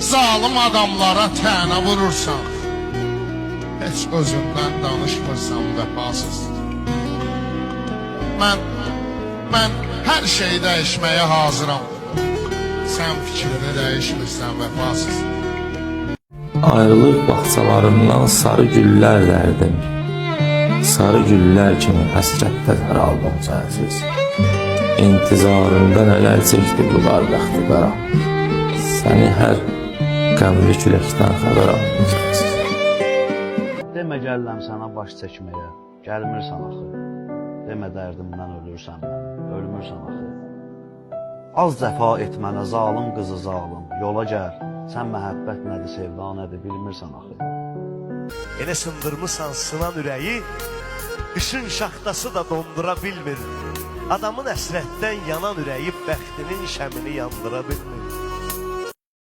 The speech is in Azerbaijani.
Zalim adamlara tənə vurursan, heç özündən danışmırsan vəfasız. Mən hər şeyi dəyişməyə hazıram. Sən fikrini dəyişmirsən vəfasız. Ayrılıq bağçalarından sarı güllər dərdim. Sarı güllər kimi həsrətdə saraldım sənsiz. İntizarında nələr çəkdi bunlar bəxti qara. Səni hər qəmli küləkdən xəbər aldım sənsiz. Demə gəlirəm sənə baş çəkməyə, gəlmirsən axı. Demə dərdimdən ölürsən mən, ölmürsən axı. Az cəfa et mənə zalım qızı zalım, yola gəl. Sən məhəbbət nədir, sevda nədir, bilmirsən axı. Elə sındırmısan sınan ürəyi, qışın şaxtası da dondura bilmir. Adamın əsrətdən yanan ürəyi bəxtinin şəmini yandıra bilmir.